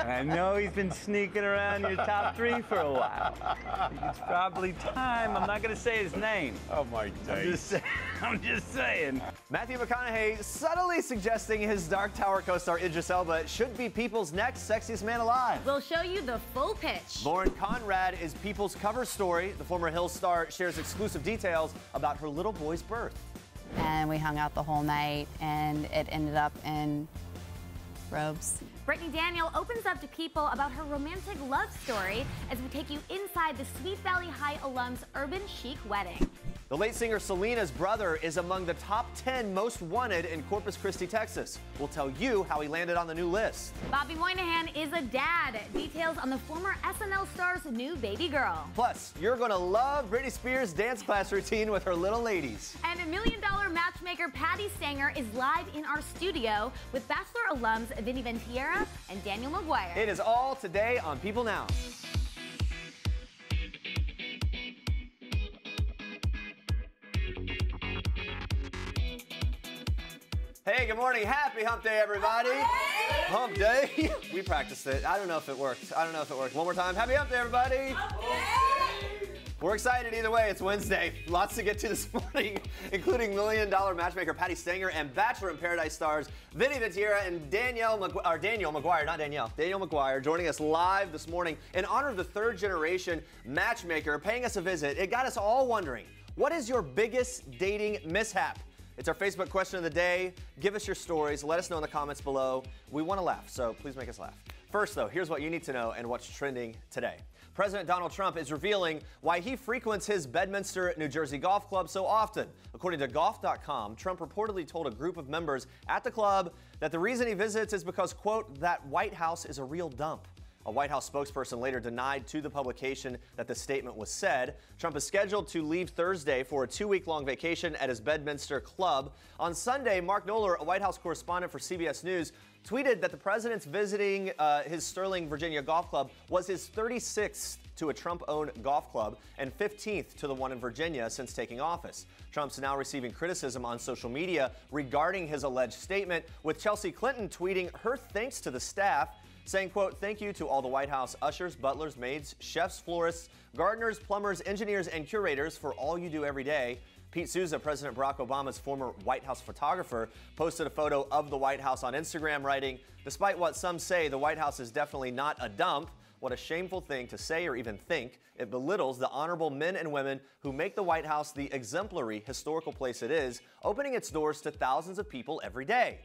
I know he's been sneaking around your top 3 for a while. I think it's probably time. I'm not going to say his name. Oh, my days. I'm just saying. Matthew McConaughey subtly suggesting his Dark Tower co-star Idris Elba should be People's next Sexiest Man Alive. We'll show you the full pitch. Lauren Conrad is People's cover story. The former Hills star shares exclusive details about her little boy's birth. And we hung out the whole night, and it ended up in robes. Brittany Daniel opens up to People about her romantic love story as we take you inside the Sweet Valley High alum's urban chic wedding. The late singer Selena's brother is among the top 10 most wanted in Corpus Christi, Texas. We'll tell you how he landed on the new list. Bobby Moynihan is a dad. Details on the former SNL star's new baby girl. Plus, you're going to love Britney Spears' dance class routine with her little ladies. And $1 million matchmaker Patti Stanger is live in our studio with Bachelor alums Vinny Ventiera and Daniel Maguire. It is all today on People Now. Hey, good morning. Happy Hump Day, everybody. Hump Day. We practiced it. I don't know if it worked. One more time. Happy Hump Day, everybody. Hump Day. We're excited either way. It's Wednesday. Lots to get to this morning, including $1 million matchmaker Patti Stanger and Bachelor in Paradise stars Vinny Ventiera and Daniel Maguire joining us live this morning in honor of the third-generation matchmaker paying us a visit. It got us all wondering, what is your biggest dating mishap? It's our Facebook question of the day. Give us your stories. Let us know in the comments below. We want to laugh, so please make us laugh. First, though, here's what you need to know and what's trending today. President Donald Trump is revealing why he frequents his Bedminster, New Jersey golf club so often. According to golf.com, Trump reportedly told a group of members at the club that the reason he visits is because, quote, that White House is a real dump. A White House spokesperson later denied to the publication that the statement was said. Trump is scheduled to leave Thursday for a 2-week-long vacation at his Bedminster club. On Sunday, Mark Knoller, a White House correspondent for CBS News, tweeted that the president's visiting his Sterling, Virginia golf club was his 36th to a Trump-owned golf club and 15th to the one in Virginia since taking office. Trump's now receiving criticism on social media regarding his alleged statement, with Chelsea Clinton tweeting her thanks to the staff, saying, quote, thank you to all the White House ushers, butlers, maids, chefs, florists, gardeners, plumbers, engineers, and curators for all you do every day. Pete Souza, President Barack Obama's former White House photographer, posted a photo of the White House on Instagram, writing, despite what some say, the White House is definitely not a dump. What a shameful thing to say or even think. It belittles the honorable men and women who make the White House the exemplary historical place it is, opening its doors to thousands of people every day.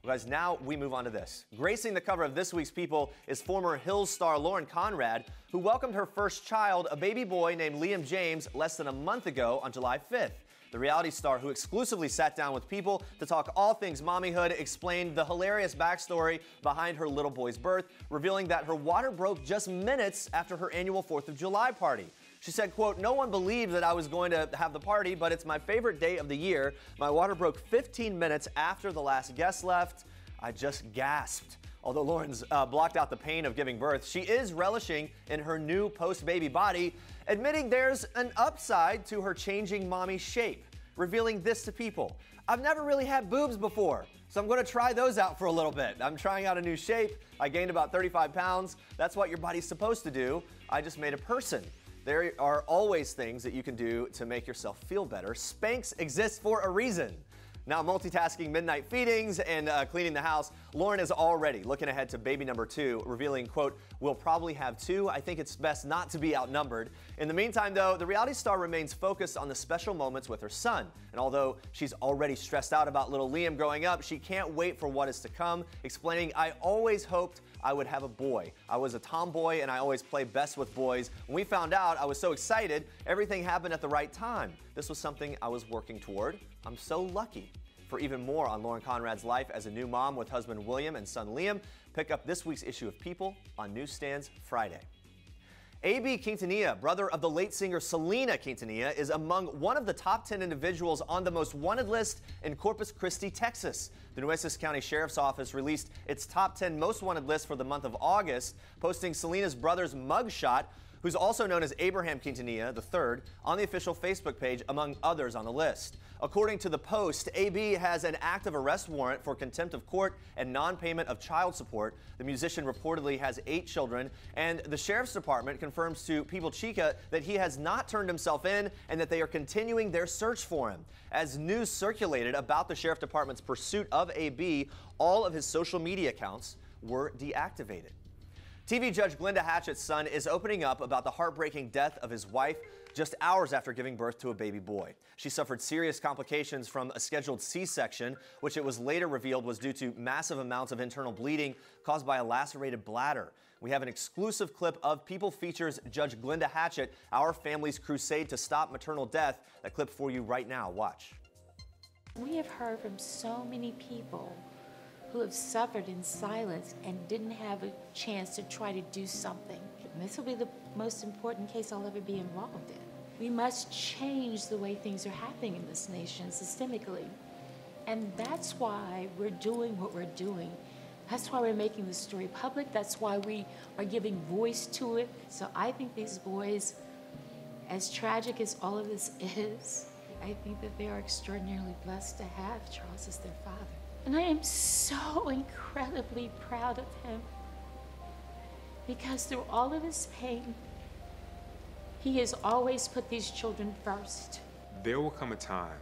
Guys, now we move on to this. Gracing the cover of this week's People is former Hills star Lauren Conrad, who welcomed her first child, a baby boy named Liam James, less than a month ago on July 5th. The reality star, who exclusively sat down with People to talk all things mommyhood, explained the hilarious backstory behind her little boy's birth, revealing that her water broke just minutes after her annual 4th of July party. She said, quote, no one believed that I was going to have the party, but it's my favorite day of the year. My water broke 15 minutes after the last guest left. I just gasped. Although Lauren's blocked out the pain of giving birth, she is relishing in her new post-baby body, admitting there's an upside to her changing mommy shape, revealing this to People. I've never really had boobs before, so I'm going to try those out for a little bit. I'm trying out a new shape. I gained about 35 pounds. That's what your body's supposed to do. I just made a person. There are always things that you can do to make yourself feel better. Spanx exists for a reason. Now multitasking midnight feedings and cleaning the house, Lauren is already looking ahead to baby number 2, revealing, quote, we'll probably have 2. I think it's best not to be outnumbered. In the meantime, though, the reality star remains focused on the special moments with her son. And although she's already stressed out about little Liam growing up, she can't wait for what is to come, explaining, I always hoped I would have a boy. I was a tomboy and I always play best with boys. When we found out, I was so excited. Everything happened at the right time. This was something I was working toward. I'm so lucky. For even more on Lauren Conrad's life as a new mom with husband William and son Liam, pick up this week's issue of People on newsstands Friday. A.B. Quintanilla, brother of the late singer Selena Quintanilla, is among one of the top 10 individuals on the most wanted list in Corpus Christi, Texas. The Nueces County Sheriff's Office released its top 10 most wanted list for the month of August, posting Selena's brother's mugshot, who's also known as Abraham Quintanilla III, on the official Facebook page, among others on the list. According to the Post, AB has an active arrest warrant for contempt of court and non-payment of child support. The musician reportedly has 8 children, and the sheriff's department confirms to People Chica that he has not turned himself in and that they are continuing their search for him. As news circulated about the sheriff department's pursuit of AB, all of his social media accounts were deactivated. TV judge Glenda Hatchett's son is opening up about the heartbreaking death of his wife just hours after giving birth to a baby boy. She suffered serious complications from a scheduled C-section, which it was later revealed was due to massive amounts of internal bleeding caused by a lacerated bladder. We have an exclusive clip of People features Judge Glenda Hatchett, our family's crusade to stop maternal death. That clip for you right now. Watch. We have heard from so many people who have suffered in silence and didn't have a chance to try to do something. And this will be the most important case I'll ever be involved in. We must change the way things are happening in this nation systemically. And that's why we're doing what we're doing. That's why we're making the story public. That's why we are giving voice to it. So I think these boys, as tragic as all of this is, I think that they are extraordinarily blessed to have Charles as their father. And I am so incredibly proud of him because through all of his pain, he has always put these children first. There will come a time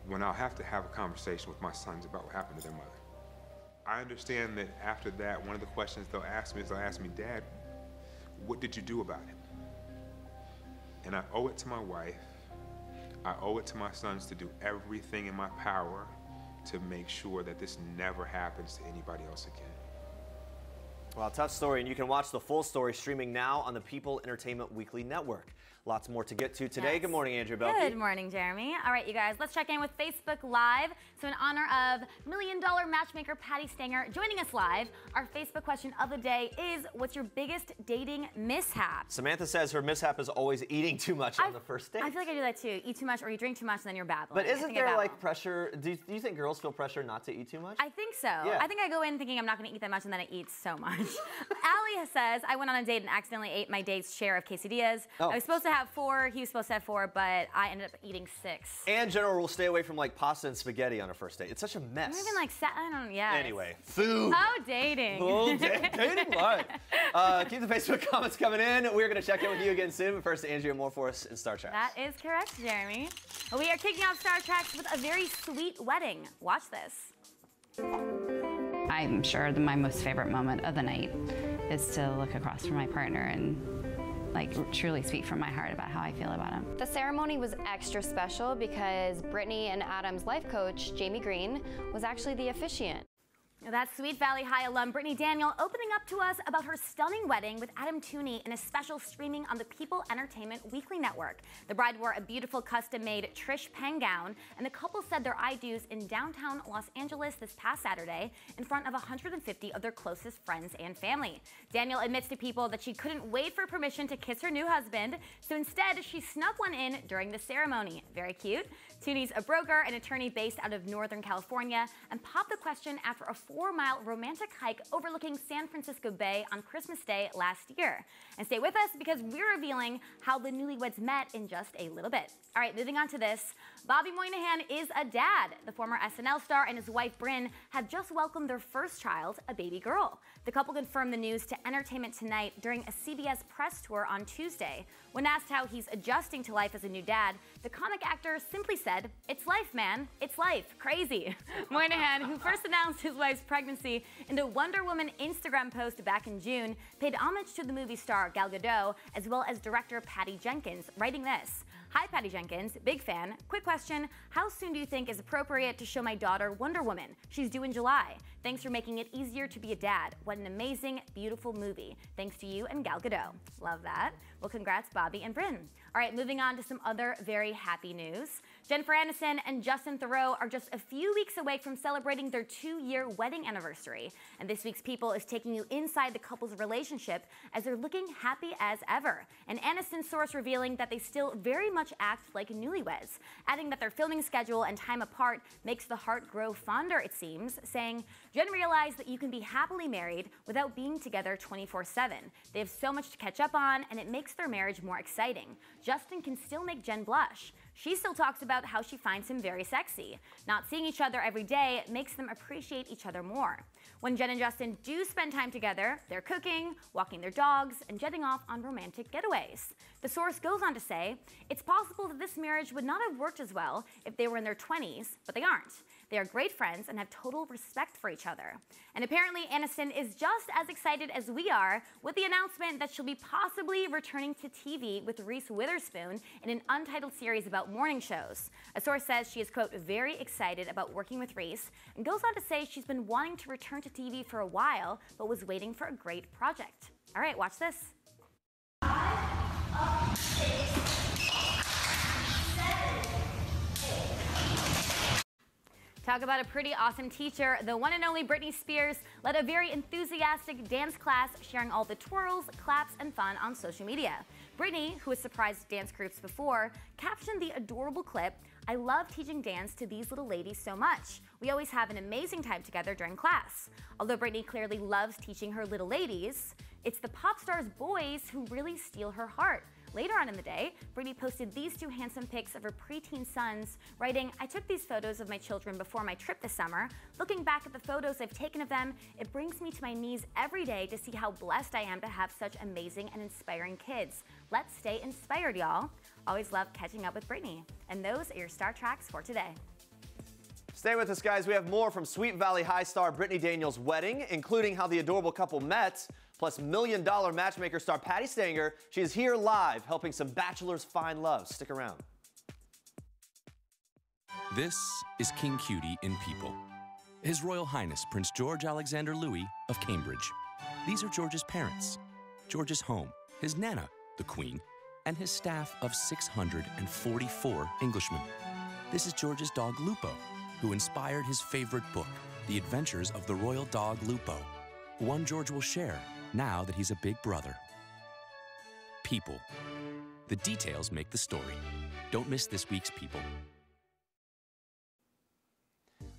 when I'll have to have a conversation with my sons about what happened to their mother. I understand that after that, one of the questions they'll ask me is, Dad, what did you do about it? And I owe it to my wife, I owe it to my sons to do everything in my power to make sure that this never happens to anybody else again. Well, tough story, and you can watch the full story streaming now on the People Entertainment Weekly Network. Lots more to get to today. Yes. Good morning, Andrea Boehlke. Good morning, Jeremy. All right, you guys, let's check in with Facebook Live. So in honor of $1 Million Matchmaker Patti Stanger joining us live, our Facebook question of the day is, what's your biggest dating mishap? Samantha says her mishap is always eating too much on the first date. I feel like I do that too. Eat too much or you drink too much and then you're babbling. But isn't there like pressure? Do you think girls feel pressure not to eat too much? I think so. Yeah. I think I go in thinking I'm not going to eat that much and then I eat so much. Allie says, I went on a date and accidentally ate my date's share of quesadillas. Oh. I was supposed to have 4, he was supposed to have 4, but I ended up eating 6. And Jennifer will stay away from like pasta and spaghetti on a first date. It's such a mess. Even like, I don't know, yeah. Anyway, food. Oh, dating. Oh, dating life. Keep the Facebook comments coming in. We're going to check in with you again soon. But first, Andrea, more for us in Star Trek. That is correct, Jeremy. Well, we are kicking off Star Trek with a very sweet wedding. Watch this. I'm sure that my most favorite moment of the night is to look across from my partner and truly speak from my heart about how I feel about him. The ceremony was extra special because Brittany and Adam's life coach, Jamie Green, was actually the officiant. That's Sweet Valley High alum Brittany Daniel opening up to us about her stunning wedding with Adam Tooney in a special streaming on the People Entertainment Weekly Network. The bride wore a beautiful custom-made Trish Pang gown, and the couple said their I-dos in downtown Los Angeles this past Saturday in front of 150 of their closest friends and family. Daniel admits to People that she couldn't wait for permission to kiss her new husband, so instead she snuck one in during the ceremony. Very cute. Tooney's a broker and attorney based out of Northern California and popped the question after a 4-mile romantic hike overlooking San Francisco Bay on Christmas Day last year. And stay with us because we're revealing how the newlyweds met in just a little bit. All right, moving on to this. Bobby Moynihan is a dad. The former SNL star and his wife Brynn have just welcomed their first child, a baby girl. The couple confirmed the news to Entertainment Tonight during a CBS press tour on Tuesday. When asked how he's adjusting to life as a new dad, the comic actor simply said, "It's life, man. It's life. Crazy." Moynihan, who first announced his wife's pregnancy in a Wonder Woman Instagram post back in June, paid homage to the movie star Gal Gadot as well as director Patty Jenkins, writing this. Hi, Patty Jenkins. Big fan. Quick question. How soon do you think is appropriate to show my daughter Wonder Woman? She's due in July. Thanks for making it easier to be a dad. What an amazing, beautiful movie. Thanks to you and Gal Gadot. Love that. Well, congrats, Bobby and Brynn. All right, moving on to some other very happy news. Jennifer Aniston and Justin Theroux are just a few weeks away from celebrating their 2-year wedding anniversary. And this week's People is taking you inside the couple's relationship as they're looking happy as ever. An Aniston source revealing that they still very much act like newlyweds, adding that their filming schedule and time apart makes the heart grow fonder, it seems, saying, Jen realized that you can be happily married without being together 24/7. They have so much to catch up on, and it makes their marriage more exciting. Justin can still make Jen blush. She still talks about how she finds him very sexy. Not seeing each other every day makes them appreciate each other more. When Jen and Justin do spend time together, they're cooking, walking their dogs, and jetting off on romantic getaways. The source goes on to say, it's possible that this marriage would not have worked as well if they were in their 20s, but they aren't. They are great friends and have total respect for each other. And apparently Aniston is just as excited as we are with the announcement that she'll be possibly returning to TV with Reese Witherspoon in an untitled series about morning shows. A source says she is, quote, very excited about working with Reese, and goes on to say she's been wanting to return to TV for a while, but was waiting for a great project. All right, watch this. 5, 6, 7, 8. Talk about a pretty awesome teacher. The one and only Britney Spears led a very enthusiastic dance class, sharing all the twirls, claps, and fun on social media. Britney, who has surprised dance groups before, captioned the adorable clip, "I love teaching dance to these little ladies so much. We always have an amazing time together during class." Although Britney clearly loves teaching her little ladies, it's the pop star's boys who really steal her heart. Later on in the day, Britney posted these two handsome pics of her preteen sons, writing, "I took these photos of my children before my trip this summer. Looking back at the photos I've taken of them, it brings me to my knees every day to see how blessed I am to have such amazing and inspiring kids. Let's stay inspired, y'all." Always love catching up with Britney. And those are your Star Tracks for today. Stay with us, guys. We have more from Sweet Valley High star Brittany Daniel's wedding, including how the adorable couple met, plus $1 Million Matchmaker star Patti Stanger. She is here live helping some bachelors find love. Stick around. This is King Cutie in people. His Royal Highness Prince George Alexander Louis of Cambridge. These are George's parents, George's home, his Nana, the Queen, and his staff of 644 Englishmen. This is George's dog Lupo, who inspired his favorite book, The Adventures of the Royal Dog Lupo, one George will share now that he's a big brother. People. The details make the story. Don't miss this week's People.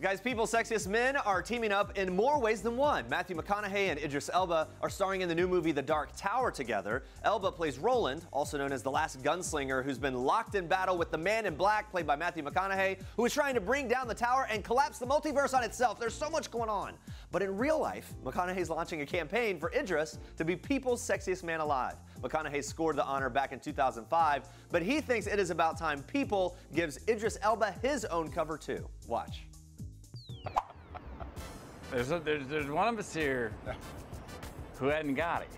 Guys, People's Sexiest Men are teaming up in more ways than one. Matthew McConaughey and Idris Elba are starring in the new movie The Dark Tower together. Elba plays Roland, also known as the last gunslinger, who's been locked in battle with the Man in Black, played by Matthew McConaughey, who is trying to bring down the tower and collapse the multiverse on itself. There's so much going on. But in real life, McConaughey's launching a campaign for Idris to be People's Sexiest Man Alive. McConaughey scored the honor back in 2005, but he thinks it is about time People gives Idris Elba his own cover too. Watch. There's one of us here who hadn't got it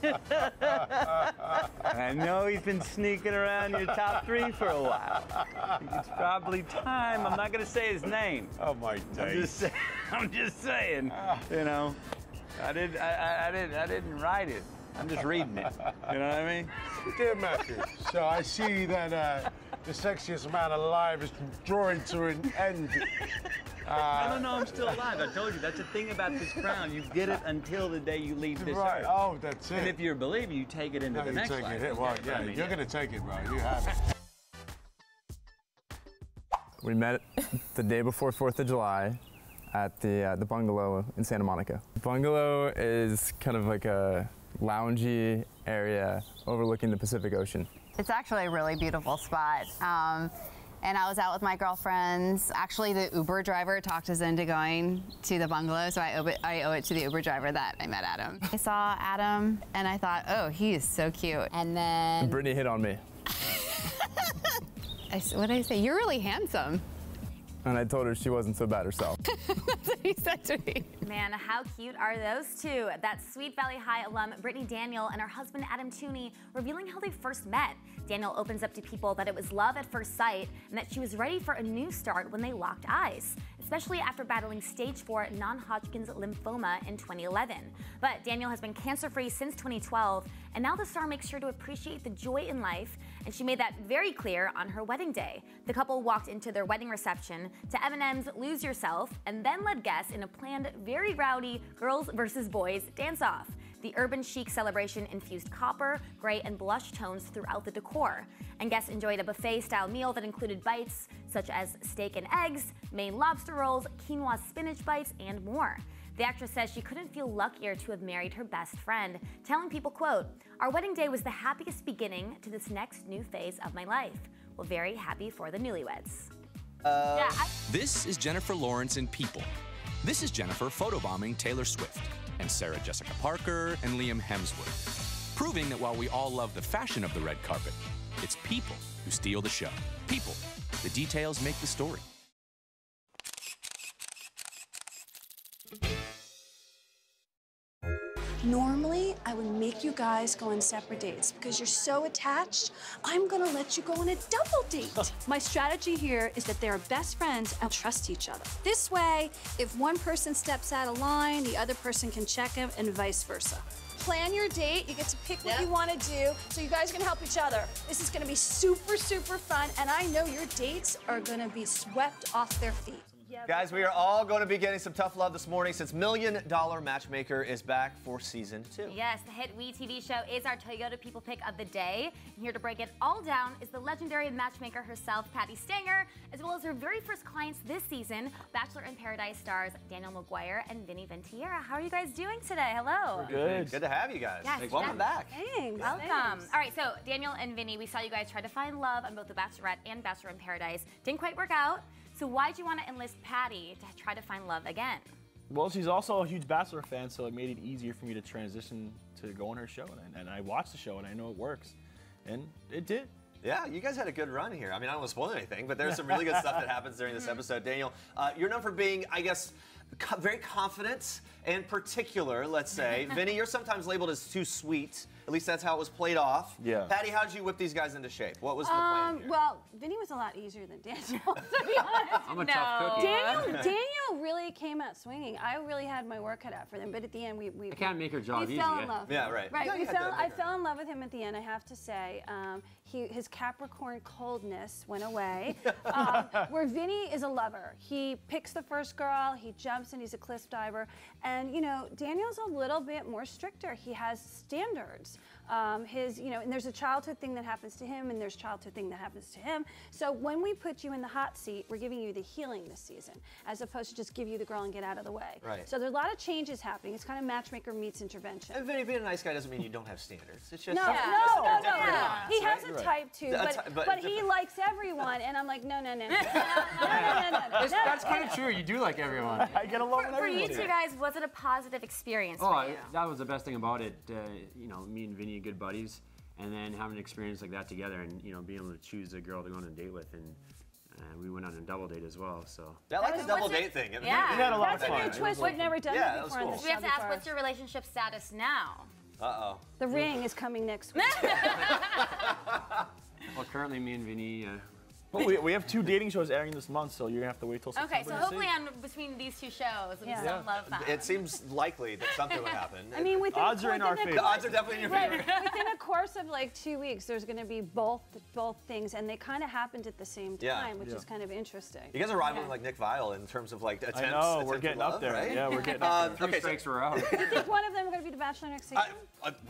yet. I know he's been sneaking around your top 3 for a while. It's probably time. I'm not going to say his name. Oh my days! I'm just saying. You know, I didn't write it. I'm just reading it. You know what I mean? Dear Matthew, so I see that the Sexiest Man Alive is drawing to an end. I don't know, I'm still alive. I told you, that's the thing about this crown. You get it until the day you leave this right. earth. Oh, that's it. And if you're a believer, you take it into the next life. It. Well, yeah, I mean, you're going to take it, bro. You have it. We met the day before 4th of July at the bungalow in Santa Monica. The bungalow is kind of like a loungy area overlooking the Pacific Ocean. It's actually a really beautiful spot. And I was out with my girlfriends. Actually, the Uber driver talked us into going to the bungalow, so I owe it to the Uber driver that I met Adam. I saw Adam, and I thought, oh, he is so cute. And then... And Brittany hit on me. What did I say? You're really handsome. And I told her she wasn't so bad herself. That's what he said to me. Man, how cute are those two? That's Sweet Valley High alum Brittany Daniel and her husband Adam Tooney revealing how they first met. Daniel opens up to People that it was love at first sight and that she was ready for a new start when they locked eyes, especially after battling stage 4 non-Hodgkin's lymphoma in 2011. But Daniel has been cancer-free since 2012, and now the star makes sure to appreciate the joy in life, and she made that very clear on her wedding day. The couple walked into their wedding reception to Eminem's Lose Yourself, and then led guests in a planned, very rowdy girls versus boys dance-off. The urban chic celebration infused copper, gray, and blush tones throughout the decor, and guests enjoyed a buffet-style meal that included bites such as steak and eggs, Maine lobster rolls, quinoa spinach bites, and more. The actress says she couldn't feel luckier to have married her best friend, telling People, quote, "Our wedding day was the happiest beginning to this next new phase of my life. Well, very happy for the newlyweds. This is Jennifer Lawrence in People. This is Jennifer photobombing Taylor Swift, and Sarah Jessica Parker and Liam Hemsworth, proving that while we all love the fashion of the red carpet, it's people who steal the show. People. The details make the story. Normally, I would make you guys go on separate dates. Because you're so attached, I'm gonna let you go on a double date. My strategy here is that they're best friends and trust each other. This way, if one person steps out of line, the other person can check him and vice versa. Plan your date, you get to pick what you want to do, so you guys can help each other. This is gonna be super, super fun, and I know your dates are gonna be swept off their feet. Guys, we are all going to be getting some tough love this morning since $1 Million Matchmaker is back for season 2. Yes, the hit WE TV show is our Toyota People Pick of the day. And here to break it all down is the legendary matchmaker herself, Patti Stanger, as well as her very first clients this season, Bachelor in Paradise stars Daniel Maguire and Vinny Ventiera. How are you guys doing today? Hello. We're good. Good to have you guys. Yes, welcome back. Thanks. Welcome. Thanks. All right, so Daniel and Vinny, we saw you guys try to find love on both The Bachelorette and Bachelor in Paradise. Didn't quite work out. So why'd you want to enlist Patti to try to find love again? Well, she's also a huge Bachelor fan, so it made it easier for me to transition to go on her show. And I watched the show, and I know it works. And it did. Yeah, you guys had a good run here. I mean, I don't want to spoil anything, but there's some really good stuff that happens during this episode. Daniel, you're known for being, I guess, very confident and particular, let's say. Vinny, you're sometimes labeled as too sweet. At least that's how it was played off. Yeah. Patti, how did you whip these guys into shape? What was the plan here? Well, Vinny was a lot easier than Daniel, to be honest. I'm a tough cookie. Daniel really came out swinging. I really had my work cut out for them, but at the end, we I can't make her job we easy. fell in love. Yeah, right. Right, Yeah, I fell in love with him at the end, I have to say. His Capricorn coldness went away. Where Vinny is a lover. He picks the first girl, he jumps in, he's a cliff diver. And, you know, Daniel's a little bit more stricter. He has standards. And there's a childhood thing that happens to him, and there's a childhood thing that happens to him. So when we put you in the hot seat, we're giving you the healing this season, as opposed to just give you the girl and get out of the way. Right. So there's a lot of changes happening. It's kind of matchmaker meets intervention. And Vinny, being a nice guy doesn't mean you don't have standards. It's just No. He has a type too, but he likes everyone, and I'm like, no. That's kind of true. You do like everyone. I get along with For everybody. you two guys, was it a positive experience for you? That was the best thing about it. Me and Vinny are good buddies, and then having an experience like that together, and being able to choose a girl to go on a date with, and we went on a double date as well. So I like the double date thing. Yeah. We had a lot of That's fun. a good twist. We've never done that before on this We have show to ask, before. what's your relationship status now? Uh-oh. The ring is coming next week. Well, currently me and Vinny. Well, we have 2 dating shows airing this month, so you're gonna have to wait till September. Okay, so hopefully between these 2 shows, we some love found. It seems likely that something would happen. I mean, odds are in our favor. The odds are definitely in your favor. Within a course of like 2 weeks, there's going to be both things, and they kind of happened at the same time, which is kind of interesting. You guys are rivaling like Nick Viall in terms of like attempts. I know, we're attempted getting love, up there. right? Yeah, we're getting up there. 3 strikes we're out. Do you think one of them are going to be the Bachelor next season?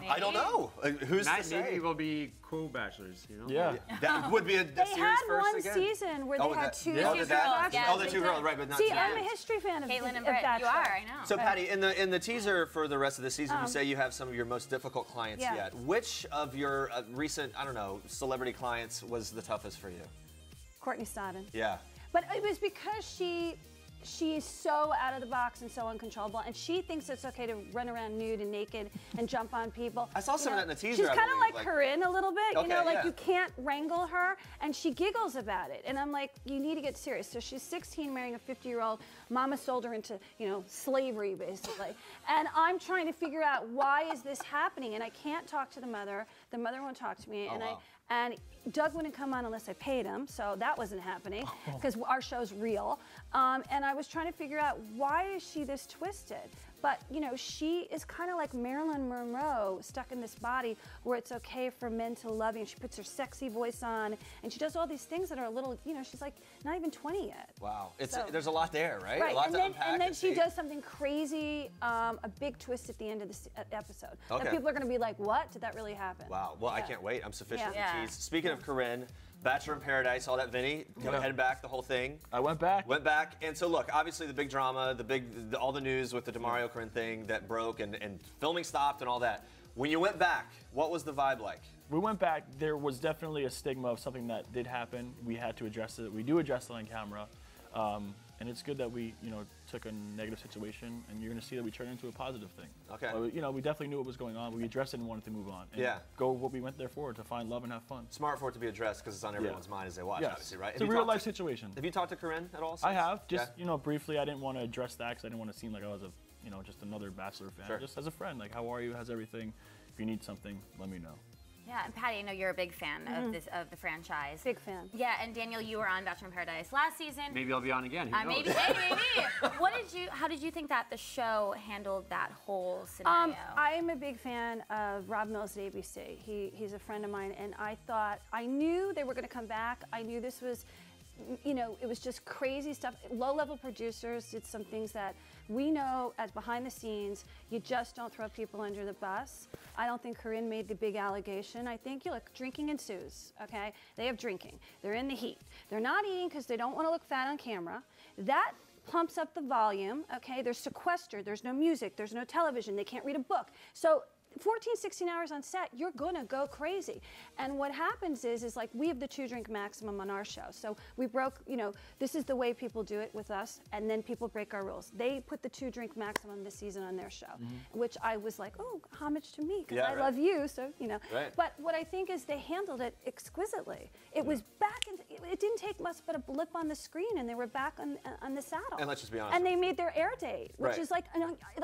I don't know. Who's to say? Maybe we'll be co-bachelors. Yeah. That would be a They series had first one again. season where they had 2 Oh, girls. the Yeah, 2 girls, right? But not See, 2 I'm a guys. history fan of Caitlin and of Britt, Bachelor. you are, I know. So Patti, in the teaser for the rest of the season, you say you have some of your most difficult clients yet. Which of your recent, I don't know, celebrity clients was the toughest for you? Courtney Stodden. Yeah. But it was because she's so out of the box and so uncontrollable, and she thinks it's okay to run around nude and naked and jump on people. I saw some of that in the teaser. She's I kind of believe, like Corinne a little bit, Okay, you can't wrangle her, and she giggles about it. And I'm like, you need to get serious. So she's 16, marrying a 50-year-old. Mama sold her into, slavery, basically. And I'm trying to figure out why is this happening, and I can't talk to the mother. The mother won't talk to me, and Doug wouldn't come on unless I paid him, so that wasn't happening because our show's real. And I was trying to figure out why is she this twisted? But, she is kind of like Marilyn Monroe stuck in this body where it's okay for men to love you. And she puts her sexy voice on, and she does all these things that are a little, she's like not even 20 yet. Wow. There's a lot there, right? Right, A lot to unpack and then she see. does something crazy, a big twist at the end of the episode. Okay. That people are going to be like, what? Did that really happen? Wow. Well, I can't wait. I'm sufficient Yeah. to tease. Speaking of Corinne, Bachelor in Paradise, all that Vinny, head back, the whole thing. I went back. And so look, obviously the big drama, all the news with the DeMario Corinne thing that broke and filming stopped and all that. When you went back, what was the vibe like? We went back. There was definitely a stigma of something that did happen. We had to address it. We do address it on camera. And it's good that we, took a negative situation, and you're going to see that we turned it into a positive thing. Okay. We definitely knew what was going on. We addressed it and wanted to move on. And go what we went there for, to find love and have fun. Smart for it to be addressed because it's on everyone's mind as they watch, obviously, right? It's a real life situation. Have you talked to Corinne at all? I have. Just, briefly. I didn't want to address that because I didn't want to seem like I was just another Bachelor fan. Sure. Just as a friend, like, how are you? How's everything? If you need something, let me know. Yeah, and Patti, I know you're a big fan of the franchise. Big fan. Yeah, and Daniel, you were on Bachelor in Paradise last season. Maybe I'll be on again. Maybe. How did you think that the show handled that whole scenario? I am a big fan of Rob Mills at ABC. He's a friend of mine, and I knew they were going to come back. I knew this was, it was just crazy stuff. Low-level producers did some things that we know as behind the scenes, you just don't throw people under the bus. I don't think Corinne made the big allegation. I think, look, drinking ensues, okay? They have drinking. They're in the heat. They're not eating because they don't want to look fat on camera. That pumps up the volume, okay? They're sequestered. There's no music. There's no television. They can't read a book. So 14, 16 hours on set, you're gonna go crazy. And what happens is like we have the 2-drink maximum on our show. So we broke, this is the way people do it with us, and then people break our rules. They put the 2-drink maximum this season on their show, which I was like, oh, homage to me, because I love you, so, Right. But what I think is they handled it exquisitely. It was back, it didn't take much but a blip on the screen, and they were back on the saddle. And let's just be honest. And they made their air date, which is like,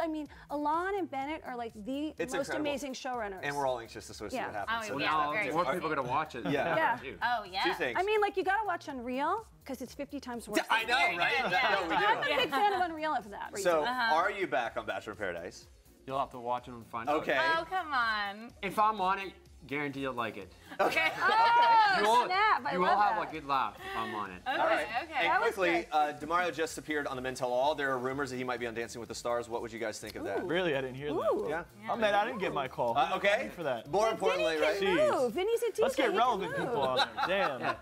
I mean, Alon and Bennett are like the most amazing showrunners. And we're all anxious to sort of see what happens. Well, now more people are going to watch it. Yeah. Oh, yeah. 2 things. I mean, like, you got to watch Unreal, because it's 50 times worse. I know, right? No, we do. I'm a big fan of Unreal for that reason. So, are you back on Bachelor in Paradise? You'll have to watch it and find out. Okay. Oh, come on. If I'm on it, guarantee you'll like it. Okay. Oh, snap. You will have a good laugh if I'm on it. Okay, All right. okay. And quickly, DeMario just appeared on the Men Tell All. There are rumors that he might be on Dancing with the Stars. What would you guys think of that? Really? I didn't hear that. Yeah. Oh, man, I didn't get my call. Okay. For that. More importantly, right? Move. Vinny's a DJ. Let's get relevant people on there. Damn.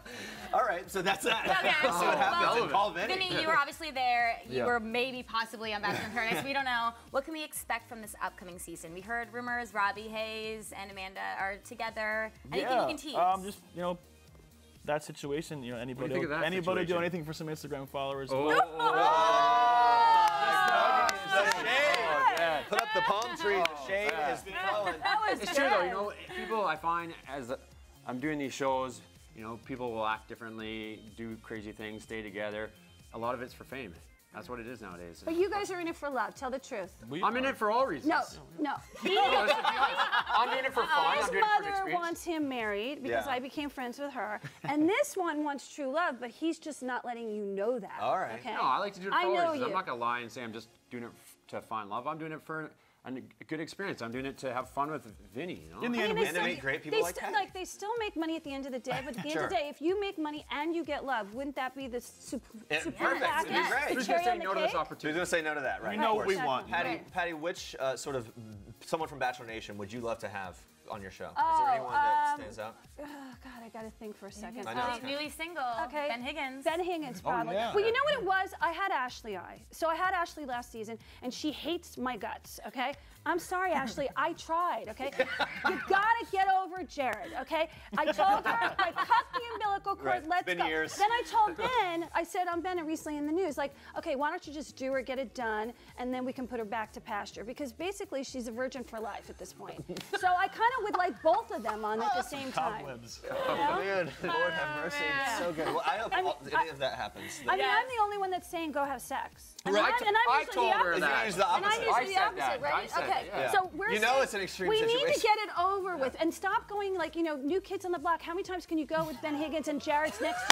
All right, so that's that. Okay. Let's see what happens. And call Vinny. Vinny, you were obviously there. You were maybe possibly on Bachelor in Paradise. We don't know. What can we expect from this upcoming season? We heard rumors Robbie Hayes and Amanda are together. Anything you can tease? Just, that situation, anybody situation? do anything for some Instagram followers. Put up the palm tree. The shade is flowing. It's true though, people I find as I'm doing these shows, people will act differently, do crazy things, stay together. A lot of it's for fame. That's what it is nowadays. But you guys are in it for love. Tell the truth. I'm in it for all reasons. No. I'm doing it for fun. His I'm doing it for mother experience. wants him married because I became friends with her. And this one wants true love, but he's just not letting you know that. All right. Okay? No, I like to do it for I all know reasons. you. I'm not going to lie and say I'm just doing it to find love. I'm doing it for a good experience. I'm doing it to have fun with Vinny. In the end, and to meet great people like that. They still make money at the end of the day, but at the end of the day, if you make money and you get love, wouldn't that be the supreme Perfect. package? It'd be great. Who's The going to cherry say on the no to this cake? opportunity? Who's going to say no to that, right? We know what we want. Patti, which sort of someone from Bachelor Nation would you love to have on your show? Is Oh, there anyone that stands out? God, I got to think for a second. I know. it's Newly single. Okay. Ben Higgins. Ben Higgins, probably. yeah. Well, you know what it was? I had Ashley So I had Ashley last season, and she hates my guts, okay? I'm sorry, Ashley. I tried, okay? You gotta get over Jared, okay? I told her, I cut the umbilical cord, Right. let's Been go. years. Then I told Ben, I said on Ben recently in the news, like, okay, why don't you just do her, get it done, and then we can put her back to pasture? Because basically, she's a virgin for life at this point. So I kind of would like both of them on at the same time. Cobwebs. Oh, man. Lord have mercy. man. So good. Well, I hope any of that happens. I mean, I'm the only one that's saying go have sex. And Right. I'm I usually told the her opposite. that. Usually the And I'm opposite. usually I the said opposite, that. right? I said Okay. that, yeah. So we're You know saying it's an extreme we situation. need to get it over with and stop going like, New Kids on the Block. How many times can you go with Ben Higgins and Jared's next?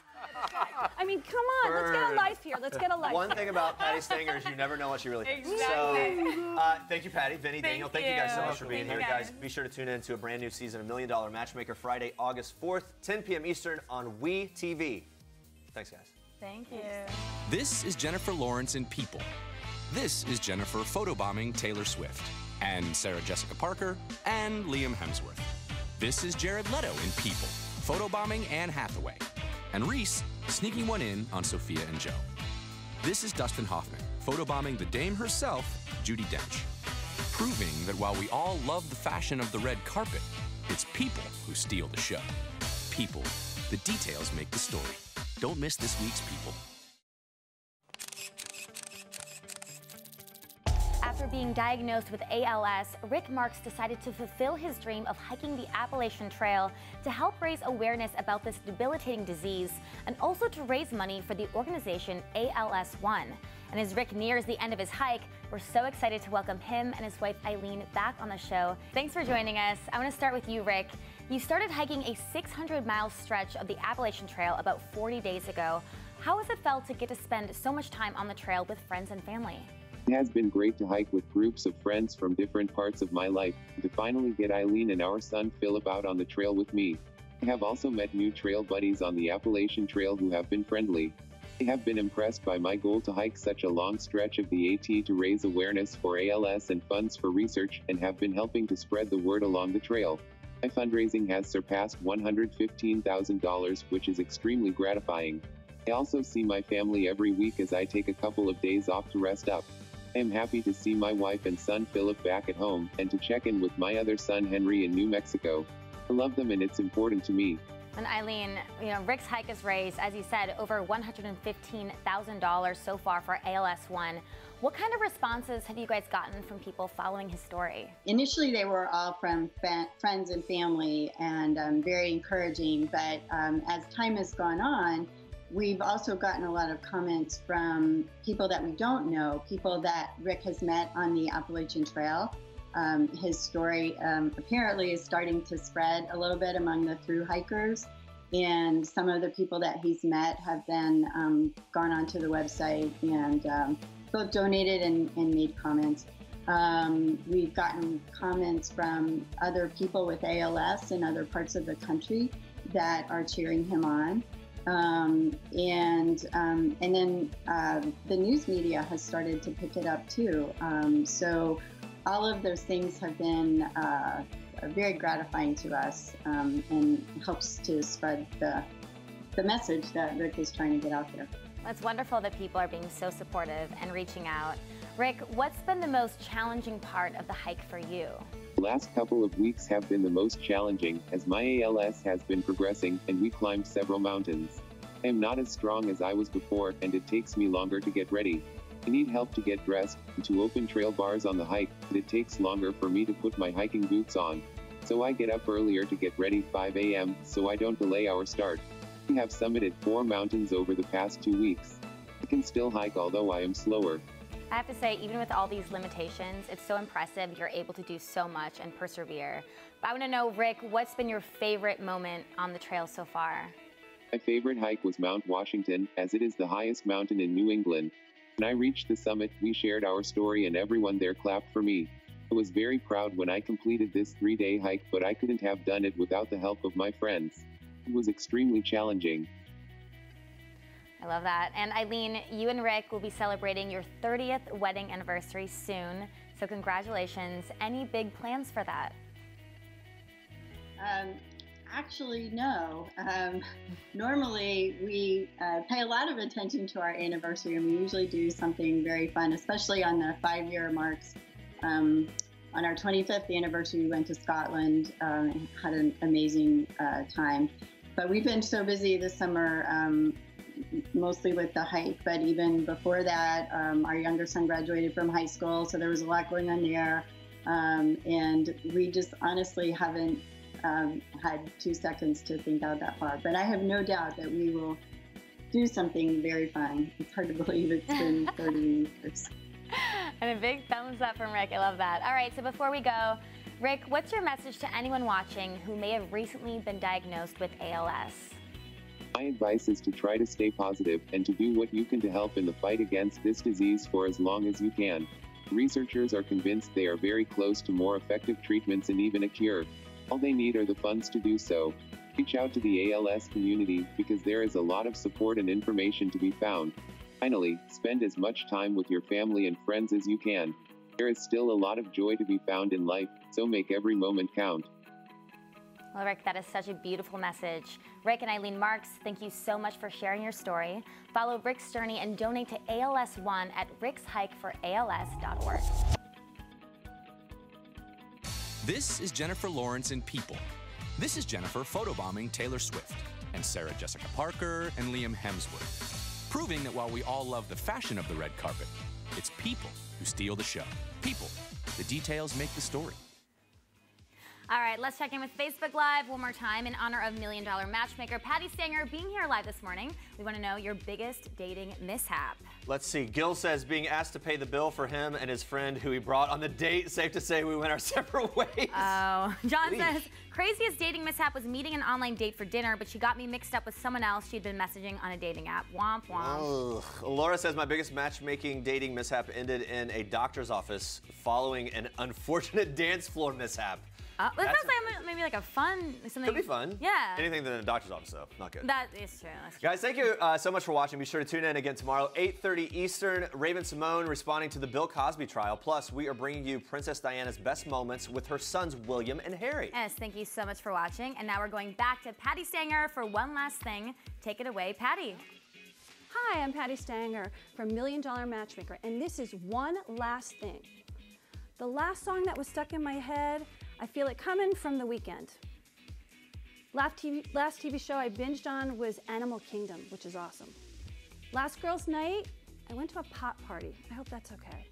I mean, come on. Let's get a life here. Let's get a life. One thing about Patti Stanger is you never know what she really thinks. Exactly. So, thank you, Patti, Vinny, Daniel. Thank you guys so much for being Thank here, you, guys. Be sure to tune in to a brand new season of $1 Million Matchmaker Friday, August 4th, 10 p.m. Eastern on WE TV. Thanks, guys. Thank you. This is Jennifer Lawrence in People. This is Jennifer photobombing Taylor Swift, and Sarah Jessica Parker, and Liam Hemsworth. This is Jared Leto in People, photobombing Anne Hathaway, and Reese sneaking one in on Sophia and Joe. This is Dustin Hoffman, photobombing the dame herself, Judi Dench. proving that while we all love the fashion of the red carpet, it's people who steal the show. People. The details make the story. Don't miss this week's People. After being diagnosed with ALS, Rick Marks decided to fulfill his dream of hiking the Appalachian Trail to help raise awareness about this debilitating disease and also to raise money for the organization ALS One. And as Rick nears the end of his hike, we're so excited to welcome him and his wife Eileen back on the show. Thanks for joining us. I want to start with you, Rick. You started hiking a 600-mile stretch of the Appalachian Trail about 40 days ago. How has it felt to get to spend so much time on the trail with friends and family? It has been great to hike with groups of friends from different parts of my life, and to finally get Eileen and our son Philip out on the trail with me. I have also met new trail buddies on the Appalachian Trail who have been friendly. I have been impressed by my goal to hike such a long stretch of the AT to raise awareness for ALS and funds for research, and have been helping to spread the word along the trail. My fundraising has surpassed $115,000, which is extremely gratifying. I also see my family every week as I take a couple of days off to rest up. I am happy to see my wife and son Philip back at home, and to check in with my other son Henry in New Mexico. I love them and it's important to me. And Eileen, Rick's hike has raised, as you said, over $115,000 so far for ALS One. What kind of responses have you guys gotten from people following his story? Initially, they were all from friends and family, and very encouraging. But as time has gone on, we've also gotten a lot of comments from people that we don't know, people that Rick has met on the Appalachian Trail. His story apparently is starting to spread a little bit among the thru hikers, and some of the people that he's met have then gone onto the website and both donated and made comments. We've gotten comments from other people with ALS in other parts of the country that are cheering him on. And then the news media has started to pick it up too. So all of those things have been very gratifying to us, and helps to spread the message that Rick is trying to get out there. It's wonderful that people are being so supportive and reaching out. Rick, what's been the most challenging part of the hike for you? The last couple of weeks have been the most challenging, as my ALS has been progressing and we climbed several mountains. I am not as strong as I was before, and it takes me longer to get ready. I need help to get dressed and to open trail bars on the hike, and it takes longer for me to put my hiking boots on. So I get up earlier to get ready 5 a.m. so I don't delay our start. We have summited 4 mountains over the past 2 weeks. I can still hike, although I am slower. I have to say, even with all these limitations, it's so impressive you're able to do so much and persevere. But I want to know, Rick, what's been your favorite moment on the trail so far? My favorite hike was Mount Washington, as it is the highest mountain in New England. When I reached the summit, we shared our story and everyone there clapped for me. I was very proud when I completed this 3-day hike, but I couldn't have done it without the help of my friends. It was extremely challenging. I love that. And Eileen, you and Rick will be celebrating your 30th wedding anniversary soon. So congratulations. Any big plans for that? Actually, no. Normally, we pay a lot of attention to our anniversary, and we usually do something very fun, especially on the 5-year marks. On our 25th anniversary, we went to Scotland and had an amazing time. But we've been so busy this summer, mostly with the hike, but even before that, our younger son graduated from high school, so there was a lot going on there. And we just honestly haven't had 2 seconds to think out that far. But I have no doubt that we will do something very fun. It's hard to believe it's been 30 years. And a big thumbs up from Rick. I love that. All right, so before we go, Rick, what's your message to anyone watching who may have recently been diagnosed with ALS? My advice is to try to stay positive and to do what you can to help in the fight against this disease for as long as you can. Researchers are convinced they are very close to more effective treatments and even a cure. All they need are the funds to do so. Reach out to the ALS community because there is a lot of support and information to be found. Finally, spend as much time with your family and friends as you can. There is still a lot of joy to be found in life, so make every moment count. Well, Rick, that is such a beautiful message. Rick and Eileen Marks, thank you so much for sharing your story. Follow Rick's journey and donate to ALS One at rickshikeforals.org. This is Jennifer Lawrence in People. This is Jennifer photobombing Taylor Swift, and Sarah Jessica Parker and Liam Hemsworth, proving that while we all love the fashion of the red carpet, it's people who steal the show. People. The details make the story. All right, let's check in with Facebook Live one more time in honor of $1 Million Matchmaker Patti Stanger being here live this morning. We want to know your biggest dating mishap. Let's see. Gil says being asked to pay the bill for him and his friend who he brought on the date. Safe to say we went our separate ways. Oh. John says, craziest dating mishap was meeting an online date for dinner, but she got me mixed up with someone else she'd been messaging on a dating app. Womp womp. Ugh. Laura says my biggest matchmaking dating mishap ended in a doctor's office following an unfortunate dance floor mishap. That sounds like maybe like a fun something. Could be fun. Yeah. Anything in a doctor's office, though, not good. That is true. That's true. Guys, thank you so much for watching. Be sure to tune in again tomorrow, 8:30 Eastern. Raven Simone responding to the Bill Cosby trial. Plus, we are bringing you Princess Diana's best moments with her sons, William and Harry. Yes, thank you so much for watching. And now we're going back to Patti Stanger for one last thing. Take it away, Patti. Hi, I'm Patti Stanger from $1 Million Matchmaker, and this is one last thing. The last song that was stuck in my head, I feel it coming from The Weeknd. Last TV show I binged on was Animal Kingdom, which is awesome. Last girls' night, I went to a pot party. I hope that's okay.